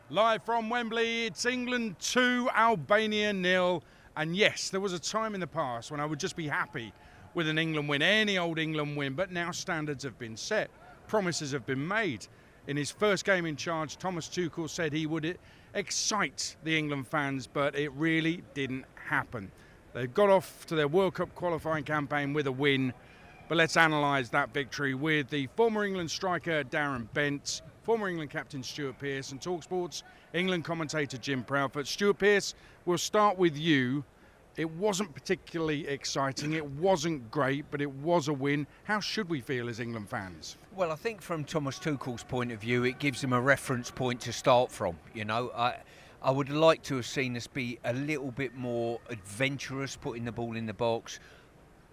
Live from Wembley, it's England 2, Albania 0. And yes, there was a time in the past when I would just be happy with an England win, any old England win, but now standards have been set, promises have been made. In his first game in charge, Thomas Tuchel said he would excite the England fans, but it really didn't happen. They've got off to their World Cup qualifying campaign with a win, but let's analyse that victory with the former England striker Darren, former England captain Stuart Pearce, and talkSPORT's England commentator Jim Proudfoot. Stuart Pearce, we'll start with you. It wasn't particularly exciting, it wasn't great, but it was a win. How should we feel as England fans? Well, I think from Thomas Tuchel's point of view, it gives him a reference point to start from. You know, I would like to have seen us be a little bit more adventurous, putting the ball in the box,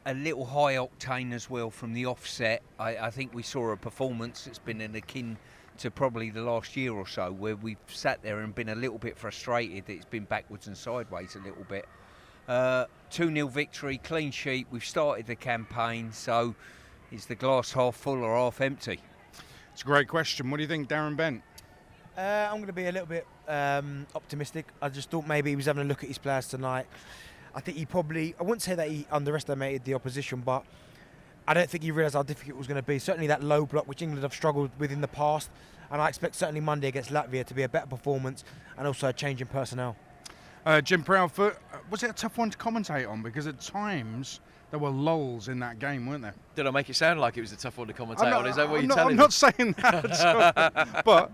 a little high octane as well from the offset. I think we saw a performance that's been akin to probably the last year or so, where we've sat there and been a little bit frustrated that it's been backwards and sideways a little bit. 2-0 victory, clean sheet, we've started the campaign, so is the glass half full or half empty? It's a great question. What do you think, Darren Bent? I'm going to be a little bit optimistic. I just thought maybe he was having a look at his players tonight. I think he probably, I wouldn't say that he underestimated the opposition, but I don't think he realised how difficult it was going to be. Certainly that low block, which England have struggled with in the past, and I expect certainly Monday against Latvia to be a better performance and also a change in personnel. Jim Proudfoot, was it a tough one to commentate on? Because at times there were lulls in that game, weren't there? Did I make it sound like it was a tough one to commentate on? Is that what you're telling me? I'm not saying that, but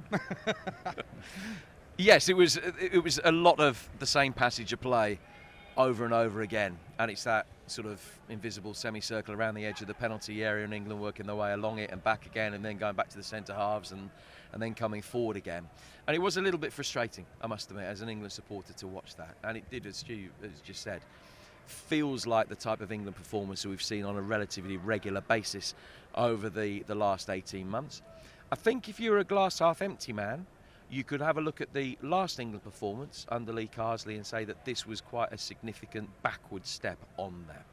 yes, it was a lot of the same passage of play over and over again, and it's that sort of invisible semicircle around the edge of the penalty area, and England working their way along it and back again, and then going back to the centre halves and then coming forward again. And it was a little bit frustrating, I must admit, as an England supporter to watch that. And it did, as Stu has just said, feels like the type of England performance that we've seen on a relatively regular basis over the last 18 months. I think if you're a glass half empty man, you could have a look at the last England performance under Lee Carsley and say that this was quite a significant backward step on there.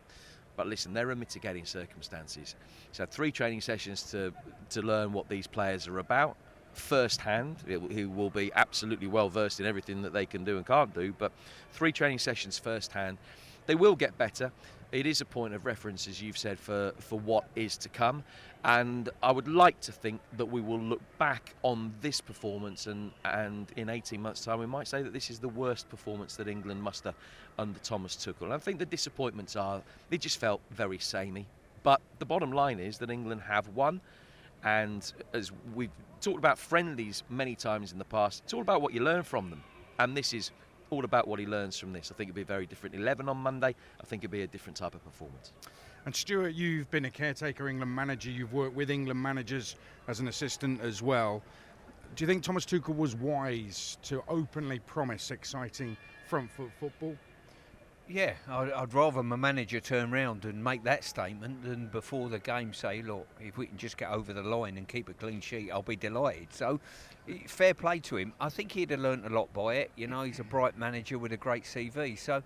But listen, there are mitigating circumstances. So 3 training sessions to learn what these players are about firsthand, who will be absolutely well versed in everything that they can do and can't do, but 3 training sessions firsthand. They will get better. It is a point of reference, as you've said, for what is to come. And I would like to think that we will look back on this performance and in 18 months' time we might say that this is the worst performance that England muster under Thomas Tuchel. And I think the disappointments are, it just felt very samey. But the bottom line is that England have won. And as we've talked about friendlies many times in the past, it's all about what you learn from them. And this is all about what he learns from this. I think it'll be a very different 11 on Monday. I think it'll be a different type of performance. And Stuart, you've been a caretaker England manager. You've worked with England managers as an assistant as well. Do you think Thomas Tuchel was wise to openly promise exciting front foot football? Yeah, I'd rather my manager turn round and make that statement than before the game say, look, if we can just get over the line and keep a clean sheet, I'll be delighted. So, fair play to him. I think he'd have learnt a lot by it. You know, he's a bright manager with a great CV. So,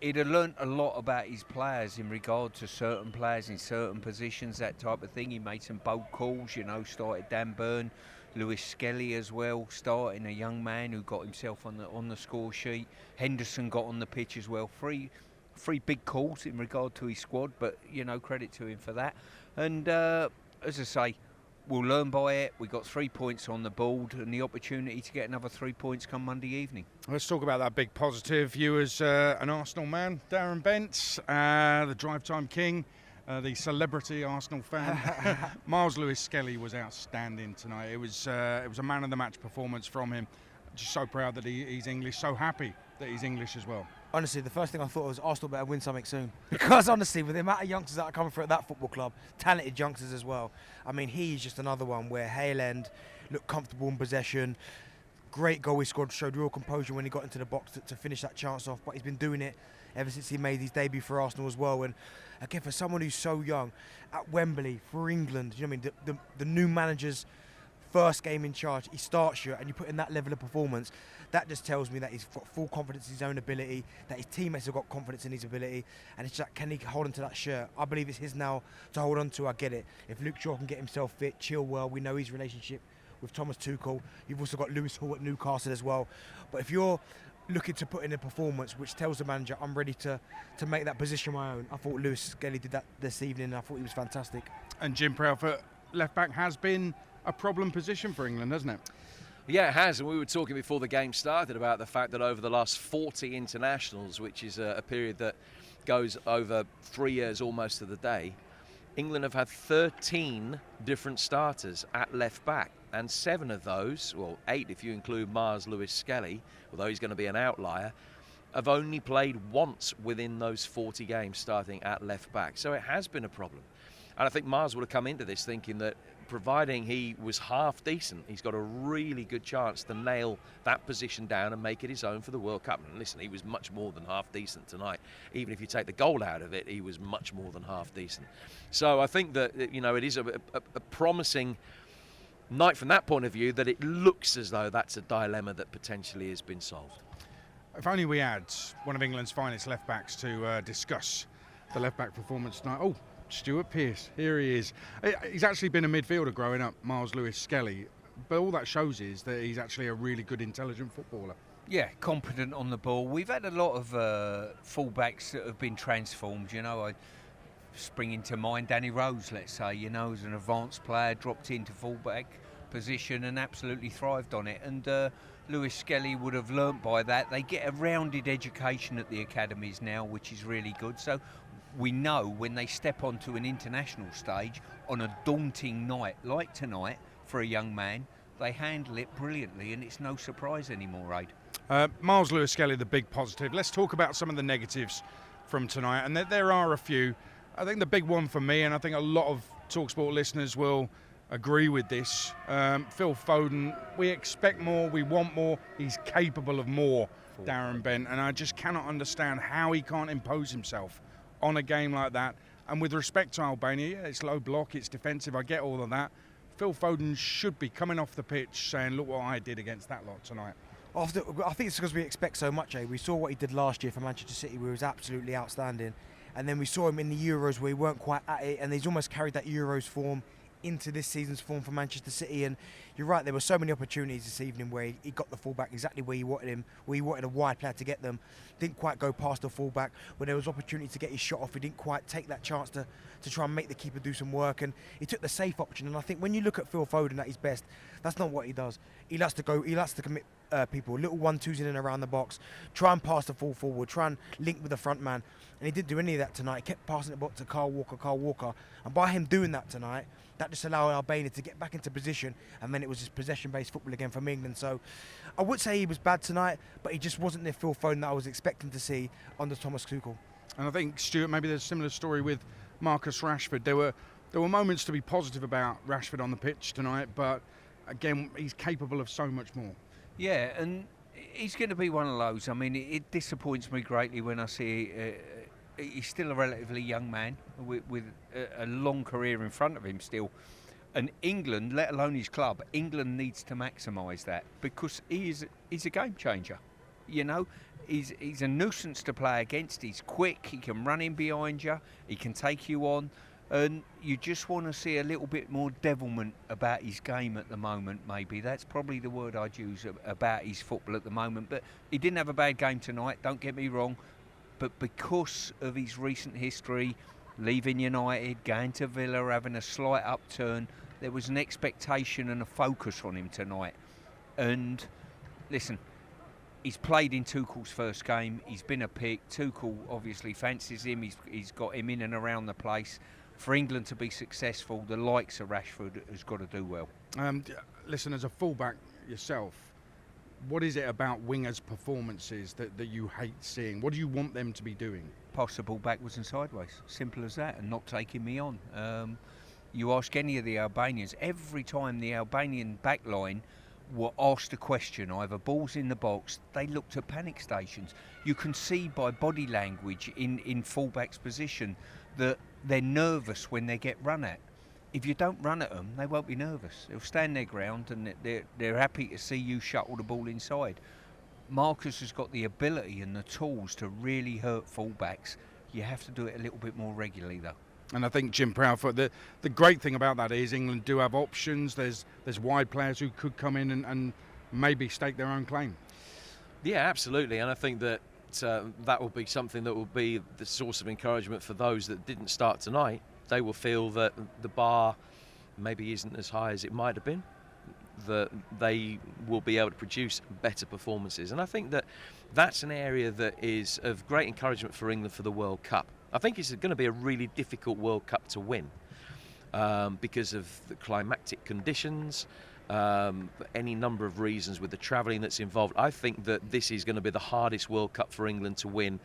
he'd have learnt a lot about his players in regard to certain players in certain positions, that type of thing. He made some bold calls, you know, started Dan Burn, Lewis-Skelly as well, starting a young man who got himself on the score sheet. Henderson got on the pitch as well. Three big calls in regard to his squad, but, you know, credit to him for that. And as I say, we'll learn by it. We got 3 points on the board and the opportunity to get another 3 points come Monday evening. Let's talk about that big positive. You as an Arsenal man, Darren Bent, the drive time king, the celebrity Arsenal fan. Miles Lewis-Skelly was outstanding tonight. It was a man of the match performance from him. Just so proud that he's English, so happy that he's English as well. Honestly, the first thing I thought was Arsenal better win something soon. Because honestly, with the amount of youngsters that are coming through at that football club, talented youngsters as well, I mean, he's just another one where Hale End looked comfortable in possession. Great goal he scored, showed real composure when he got into the box to finish that chance off, but he's been doing it ever since he made his debut for Arsenal as well. And again, for someone who's so young, at Wembley, for England, you know what I mean, the new manager's first game in charge, he starts you and you put in that level of performance, that just tells me that he's got full confidence in his own ability, that his teammates have got confidence in his ability, and it's just, can he hold on to that shirt? I believe it's his now to hold on to. I get it. If Luke Shaw can get himself fit, chill well, we know his relationship with Thomas Tuchel. You've also got Lewis Hall at Newcastle as well. But if you're looking to put in a performance which tells the manager, I'm ready to make that position my own, I thought Lewis-Skelly did that this evening, and I thought he was fantastic. And Jim Proudfoot, left back, has been a problem position for England, hasn't it? Yeah, it has, and we were talking before the game started about the fact that over the last 40 internationals, which is a period that goes over 3 years almost to the day, England have had 13 different starters at left back, and 7 of those, well 8 if you include Mars Lewis-Skelly, although he's going to be an outlier, have only played once within those 40 games starting at left back. So it has been a problem. And I think Mars would have come into this thinking that providing he was half decent, he's got a really good chance to nail that position down and make it his own for the World Cup. And listen, he was much more than half decent tonight. Even if you take the goal out of it, he was much more than half decent. So I think that, you know, it is a promising night from that point of view, that it looks as though that's a dilemma that potentially has been solved. If only we had one of England's finest left backs to discuss the left back performance tonight. Oh, Stuart Pearce, here he is. He's actually been a midfielder growing up, Miles Lewis-Skelly, but all that shows is that he's actually a really good, intelligent footballer. Yeah, competent on the ball. We've had a lot of fullbacks that have been transformed. You know, I spring into mind Danny Rose, let's say, you know, as an advanced player, dropped into fullback position and absolutely thrived on it. And Lewis-Skelly would have learnt by that. They get a rounded education at the academies now, which is really good. So we know when they step onto an international stage on a daunting night like tonight for a young man, they handle it brilliantly, and it's no surprise anymore, Aid. Miles Lewis-Skelly, the big positive. Let's talk about some of the negatives from tonight, and there are a few. I think the big one for me, and I think a lot of talkSPORT listeners will agree with this, Phil Foden, we expect more, we want more, he's capable of more, Darren Bent, and I just cannot understand how he can't impose himself on a game like that. And with respect to Albania, yeah, it's low block, it's defensive, I get all of that. Phil Foden should be coming off the pitch saying, look what I did against that lot tonight. I think it's because we expect so much, We saw what he did last year for Manchester City, where he was absolutely outstanding. And then we saw him in the Euros where he weren't quite at it, and he's almost carried that Euros form into this season's form for Manchester City. And you're right, there were so many opportunities this evening where he got the fullback exactly where he wanted him, where he wanted a wide player to get them. Didn't quite go past the fullback. When there was opportunity to get his shot off, he didn't quite take that chance to try and make the keeper do some work, and he took the safe option. And I think when you look at Phil Foden at his best, that's not what he does. He likes to commit people, little 1-2s in and around the box, try and pass the ball forward, try and link with the front man. And he didn't do any of that tonight. He kept passing it to Kyle Walker. And by him doing that tonight, that just allowed Albania to get back into position, and then it was just possession-based football again from England. So I would say he was bad tonight, but he just wasn't the Phil Foden that I was expecting to see under Thomas Tuchel. And I think, Stuart, maybe there's a similar story with Marcus Rashford. There were moments to be positive about Rashford on the pitch tonight, but again, he's capable of so much more. Yeah, and he's going to be one of those. I mean, it disappoints me greatly when I see he's still a relatively young man with a long career in front of him still. And England, let alone his club, England needs to maximise that, because he's a game changer. You know, he's a nuisance to play against. He's quick, he can run in behind you, he can take you on. And you just want to see a little bit more devilment about his game at the moment, maybe. That's probably the word I'd use about his football at the moment. But he didn't have a bad game tonight, don't get me wrong. But because of his recent history, leaving United, going to Villa, having a slight upturn, there was an expectation and a focus on him tonight. And listen, he's played in Tuchel's first game. He's been a pick. Tuchel obviously fancies him. He's got him in and around the place. For England to be successful, the likes of Rashford has got to do well. Listen, as a fullback yourself, what is it about wingers' performances that you hate seeing? What do you want them to be doing? Possible backwards and sideways. Simple as that, and not taking me on. You ask any of the Albanians, every time the Albanian backline were asked a question, either balls in the box, they looked at panic stations. You can see by body language in fullback's position that they're nervous when they get run at. If you don't run at them, they won't be nervous. They'll stand their ground, and they're happy to see you shuttle the ball inside. Marcus has got the ability and the tools to really hurt fullbacks. You have to do it a little bit more regularly, though. And I think Jim Proudfoot, the great thing about that is England do have options. There's wide players who could come in and maybe stake their own claim. Yeah, absolutely. And I think that that will be something that will be the source of encouragement for those that didn't start tonight. They will feel that the bar maybe isn't as high as it might have been, that they will be able to produce better performances. And I think that that's an area that is of great encouragement for England for the World Cup. I think it's going to be a really difficult World Cup to win because of the climatic conditions, any number of reasons with the travelling that's involved. I think that this is going to be the hardest World Cup for England to win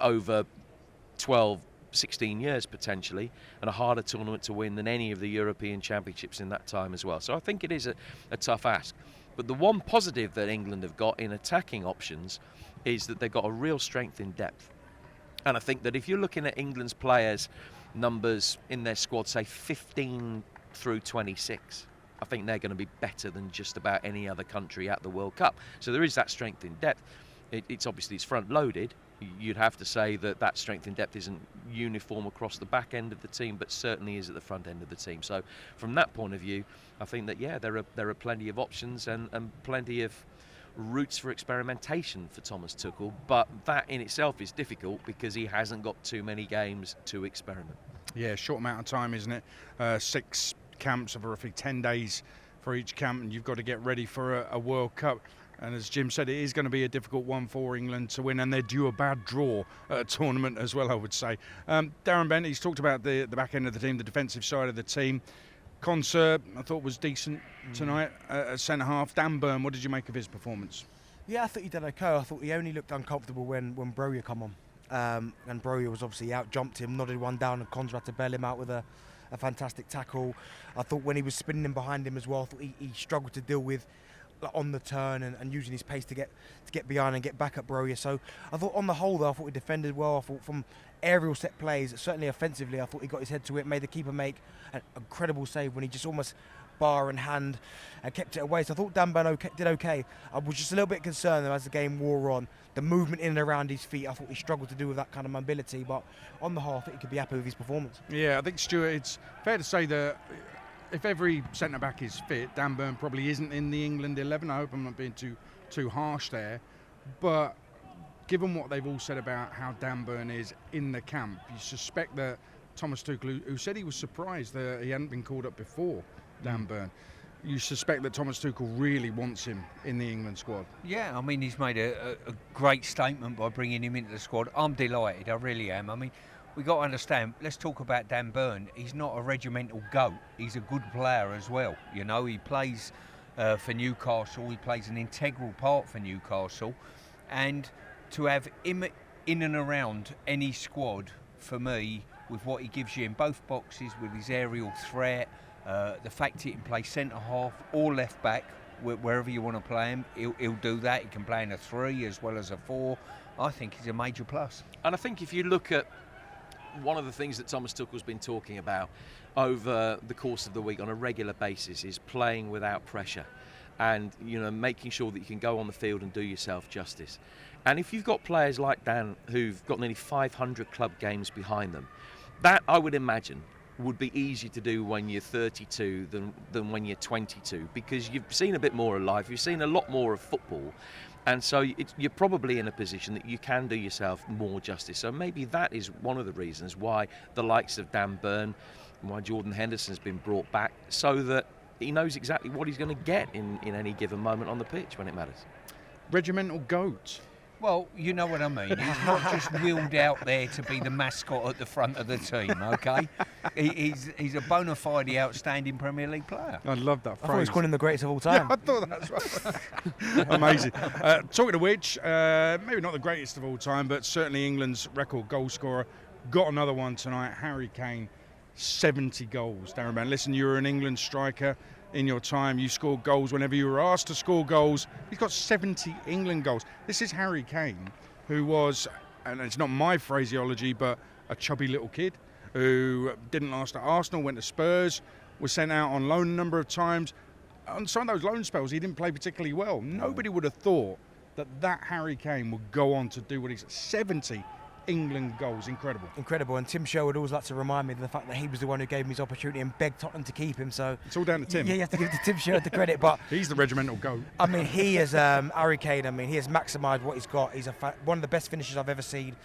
over 12, 16 years potentially, and a harder tournament to win than any of the European Championships in that time as well. So I think it is a tough ask. But the one positive that England have got in attacking options is that they've got a real strength in depth. And I think that if you're looking at England's players' numbers in their squad, say 15 through 26, I think they're going to be better than just about any other country at the World Cup. So there is that strength in depth. It's obviously front-loaded. You'd have to say that strength in depth isn't uniform across the back end of the team, but certainly is at the front end of the team. So from that point of view, I think that, yeah, there are plenty of options and plenty of routes for experimentation for Thomas Tuchel, but that in itself is difficult because he hasn't got too many games to experiment. Yeah, short amount of time, isn't it? 6 camps of roughly 10 days for each camp, and you've got to get ready for a World Cup. And as Jim said, it is going to be a difficult one for England to win, and they're due a bad draw at a tournament as well, I would say. Darren Bent, he's talked about the back end of the team, the defensive side of the team. Concert, I thought, was decent tonight at centre-half. Dan Burn, what did you make of his performance? Yeah, I thought he did okay. I thought he only looked uncomfortable when Broja come on. And Broja was obviously out, jumped him, nodded one down, and Conser had to bail him out with a fantastic tackle. I thought when he was spinning him behind him as well, I thought he struggled to deal with on the turn and using his pace to get behind and get back at Broja. So I thought on the whole, though, I thought he defended well. I thought from aerial set plays, certainly offensively, I thought he got his head to it, made the keeper make an incredible save when he just almost bar in hand and kept it away. So I thought Dan Burn did okay. I was just a little bit concerned though, as the game wore on, the movement in and around his feet. I thought he struggled to do with that kind of mobility, but on the whole, I think he could be happy with his performance. Yeah, I think, Stuart, it's fair to say that if every centre-back is fit, Dan Burn probably isn't in the England 11. I hope I'm not being too harsh there. But given what they've all said about how Dan Burn is in the camp, you suspect that Thomas Tuchel, who said he was surprised that he hadn't been called up before, Dan Burn, you suspect that Thomas Tuchel really wants him in the England squad. Yeah, I mean, he's made a great statement by bringing him into the squad. I'm delighted, I really am. I mean, we've got to understand, let's talk about Dan Burn. He's not a regimental goat. He's a good player as well. You know, he plays for Newcastle. He plays an integral part for Newcastle. And to have him in and around any squad, for me, with what he gives you in both boxes, with his aerial threat, the fact he can play centre-half or left-back, wherever you want to play him, he'll do that. He can play in a 3 as well as a 4. I think he's a major plus. And I think if you look at one of the things that Thomas Tuchel's been talking about over the course of the week on a regular basis is playing without pressure and, you know, making sure that you can go on the field and do yourself justice. And if you've got players like Dan who've got nearly 500 club games behind them, that, I would imagine, would be easier to do when you're 32 than when you're 22, because you've seen a bit more of life, you've seen a lot more of football, and so you're probably in a position that you can do yourself more justice. So maybe that is one of the reasons why the likes of Dan Burn, why Jordan Henderson's been brought back, so that he knows exactly what he's going to get in any given moment on the pitch when it matters. Regimental goat. Well, you know what I mean. He's not just wheeled out there to be the mascot at the front of the team, OK? He's a bona fide outstanding Premier League player. I love that phrase. I thought he was calling him the greatest of all time. Yeah, I thought that's right. Amazing. Talking of which, maybe not the greatest of all time, but certainly England's record goal scorer. Got another one tonight, Harry Kane, 70 goals. Darren Bent, listen, you were an England striker in your time. You scored goals whenever you were asked to score goals. He's got 70 England goals. This is Harry Kane, who was, and it's not my phraseology, but a chubby little kid who didn't last at Arsenal, went to Spurs, was sent out on loan a number of times. On some of those loan spells, he didn't play particularly well. Nobody would have thought that Harry Kane would go on to do what he's 70 England goals. Incredible. Incredible. And Tim Sherwood always likes to remind me of the fact that he was the one who gave him his opportunity and begged Tottenham to keep him. So it's all down to Tim. Yeah, you have to give Tim Sherwood the credit. But he's the regimental goat. I mean, he is Harry Kane. I mean, he has maximised what he's got. He's one of the best finishers I've ever seen.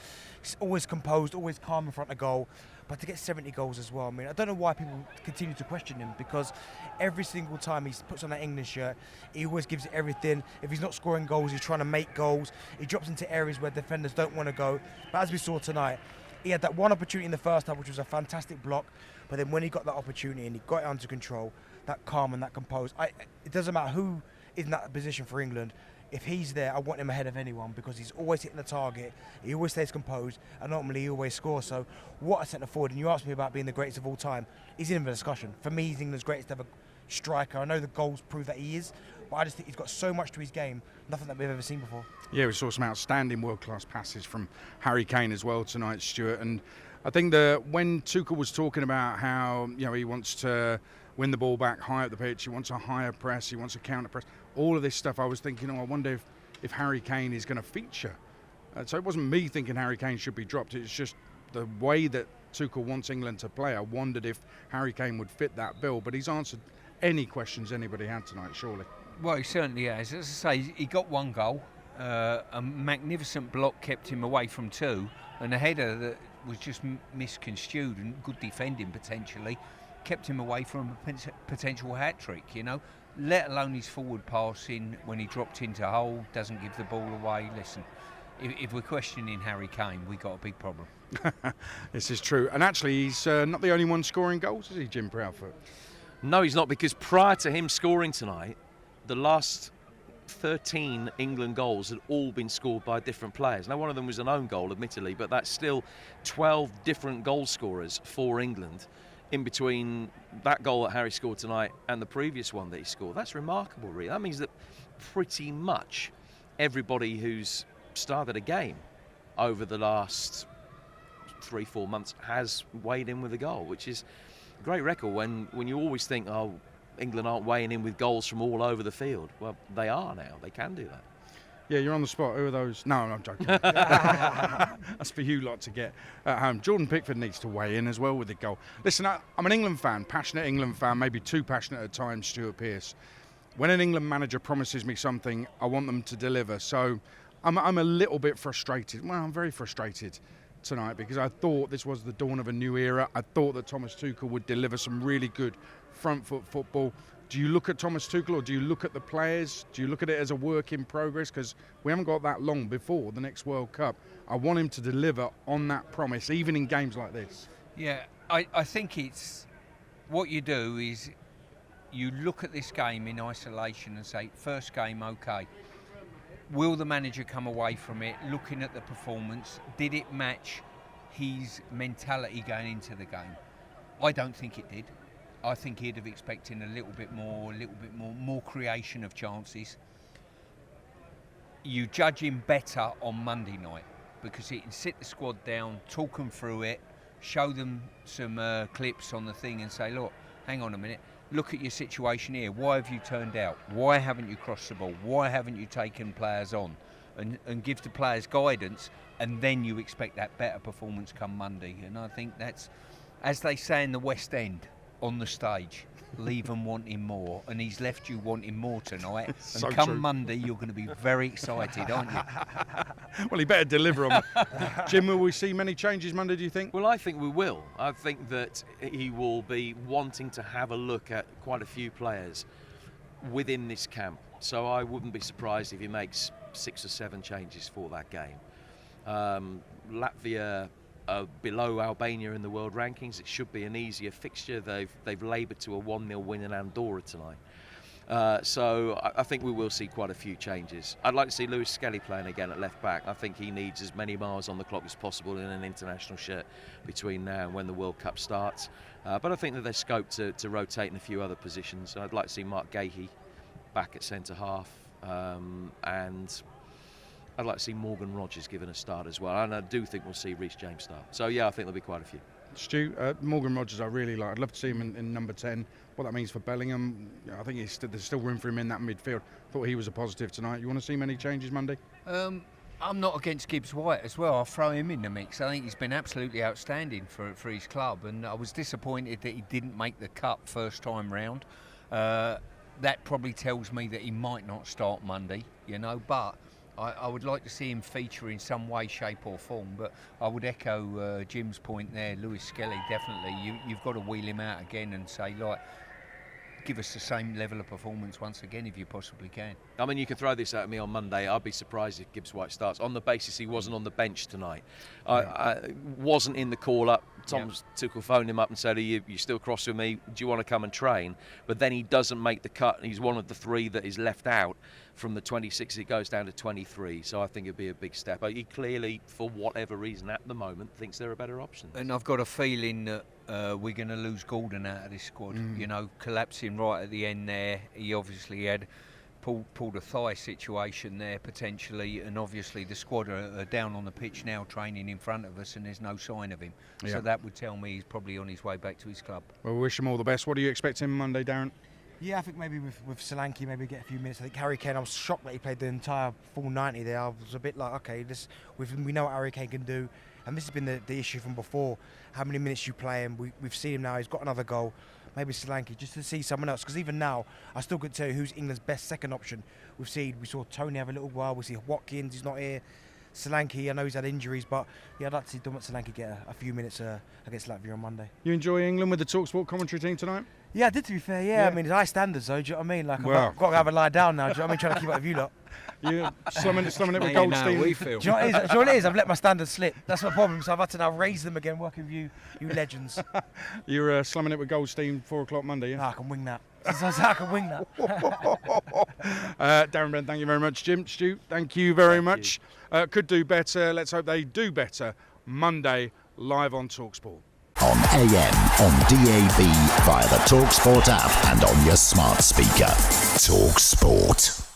He's always composed, always calm in front of goal. But to get 70 goals as well, I mean, I don't know why people continue to question him, because every single time he puts on that England shirt, he always gives it everything. If he's not scoring goals, he's trying to make goals. He drops into areas where defenders don't want to go. But as we saw tonight, he had that one opportunity in the first half, which was a fantastic block. But then when he got that opportunity and he got it under control, that calm and that composed, it doesn't matter who is in that position for England. If he's there, I want him ahead of anyone, because he's always hitting the target, he always stays composed, and ultimately he always scores. So what a centre forward. And you asked me about being the greatest of all time. He's in the discussion. For me, he's England's greatest ever striker. I know the goals prove that he is, but I just think he's got so much to his game, nothing that we've ever seen before. Yeah, we saw some outstanding world-class passes from Harry Kane as well tonight, Stuart. And I think that when Tuchel was talking about how, you know, he wants to win the ball back high up the pitch, he wants a higher press, he wants a counter press, all of this stuff, I was thinking, I wonder if Harry Kane is going to feature. So it wasn't me thinking Harry Kane should be dropped, it's just the way that Tuchel wants England to play. I wondered if Harry Kane would fit that bill, but he's answered any questions anybody had tonight, surely. Well, he certainly has. As I say, he got one goal. A magnificent block kept him away from two, and a header that was just misconstrued, and good defending potentially kept him away from a potential hat-trick, you know, let alone his forward passing when he dropped into hole, doesn't give the ball away. Listen, if we're questioning Harry Kane, we got a big problem. This is true. And actually, he's not the only one scoring goals, is he, Jim Proudfoot? No, he's not, because prior to him scoring tonight, the last 13 England goals had all been scored by different players. Now, one of them was an own goal, admittedly, but that's still 12 different goal scorers for England in between that goal that Harry scored tonight and the previous one that he scored. That's remarkable, really. That means that pretty much everybody who's started a game over the last 3-4 months has weighed in with a goal, which is a great record when you always think, oh, England aren't weighing in with goals from all over the field. Well, they are now. They can do that. Yeah, you're on the spot. Who are those? No, I'm joking. That's for you lot to get at home. Jordan Pickford needs to weigh in as well with the goal. Listen, I'm an England fan, passionate England fan, maybe too passionate at times, Stuart Pearce. When an England manager promises me something, I want them to deliver. So I'm a little bit frustrated. Well, I'm very frustrated tonight, because I thought this was the dawn of a new era. I thought that Thomas Tuchel would deliver some really good front foot football. Do you look at Thomas Tuchel, or do you look at the players? Do you look at it as a work in progress? Because we haven't got that long before the next World Cup. I want him to deliver on that promise, even in games like this. Yeah, I think it's what you do is you look at this game in isolation and say, first game, okay. Will the manager come away from it looking at the performance? Did it match his mentality going into the game? I don't think it did. I think he'd have expected a little bit more creation of chances. You judge him better on Monday night, because he can sit the squad down, talk them through it, show them some clips on the thing and say, look, hang on a minute, look at your situation here. Why have you turned out? Why haven't you crossed the ball? Why haven't you taken players on? And give the players guidance, and then you expect that better performance come Monday. And I think that's, as they say in the West End, on the stage, leave them wanting more, and he's left you wanting more tonight. And so come true. Monday, you're going to be very excited, aren't you? Well, he better deliver on it. Jim, will we see many changes Monday, do you think? Well, I think we will. I think that he will be wanting to have a look at quite a few players within this camp. So I wouldn't be surprised if he makes 6 or 7 changes for that game. Latvia below Albania in the world rankings. It should be an easier fixture. They've laboured to a 1-0 win in Andorra tonight. So I think we will see quite a few changes. I'd like to see Lewis-Skelly playing again at left back. I think he needs as many miles on the clock as possible in an international shirt between now and when the World Cup starts. But I think that there's scope to rotate in a few other positions. I'd like to see Mark Gahey back at centre half, and I'd like to see Morgan Rogers given a start as well, and I do think we'll see Reece James start. So yeah, I think there'll be quite a few. Stu, Morgan Rogers I really like. I'd love to see him in number 10. What that means for Bellingham, I think there's still room for him in that midfield. Thought he was a positive tonight. You want to see many changes Monday? I'm not against Gibbs White as well. I'll throw him in the mix. I think he's been absolutely outstanding for his club, and I was disappointed that he didn't make the cut first time round. That probably tells me that he might not start Monday, but I would like to see him feature in some way, shape or form. But I would echo Jim's point there, Lewis-Skelly, definitely. You've got to wheel him out again and say, give us the same level of performance once again if you possibly can. I mean, you can throw this at me on Monday. I'd be surprised if Gibbs White starts on the basis he wasn't on the bench tonight. I wasn't in the call-up. Tuchel phoned him up and said, you still cross with me? Do you want to come and train? But then he doesn't make the cut. He's one of the 3 that is left out from the 26. It goes down to 23. So I think it'd be a big step. He clearly, for whatever reason at the moment, thinks they're a better option. And I've got a feeling that we're going to lose Gordon out of this squad. Collapsing right at the end there. He obviously had pulled a thigh situation there potentially, and obviously the squad are down on the pitch now training in front of us, and there's no sign of him. Yeah. So that would tell me he's probably on his way back to his club. Well, we wish him all the best. What do you expect him Monday, Darren? Yeah, I think maybe with Solanke, maybe get a few minutes. I think Harry Kane, I was shocked that he played the entire full 90 there. I was a bit like, okay, we know what Harry Kane can do. And this has been the issue from before. How many minutes you play him. We've seen him now. He's got another goal. Maybe Solanke, just to see someone else. Because even now, I still couldn't tell you who's England's best second option. We saw Tony have a little while. We see Watkins, he's not here. Solanke, I know he's had injuries, but yeah, I'd like to see Solanke get a few minutes against Latvia on Monday. You enjoy England with the talkSPORT commentary team tonight? Yeah, I did, to be fair, yeah. I mean, it's high standards, though, do you know what I mean? I've got to have a lie down now, do you know what I mean? Trying to keep up with you lot. You're slumming it with Goldstein. We feel. Do you know what it is? I've let my standards slip. That's my problem, so I've had to now raise them again, working with you legends. You're slumming it with Goldstein 4 o'clock Monday, yeah? I can wing that. I can wing that. Darren, Ben, thank you very much. Jim, Stu, thank you very much. Could do better. Let's hope they do better Monday, live on talkSPORT. On AM, on DAB, via the talkSPORT app and on your smart speaker. talkSPORT.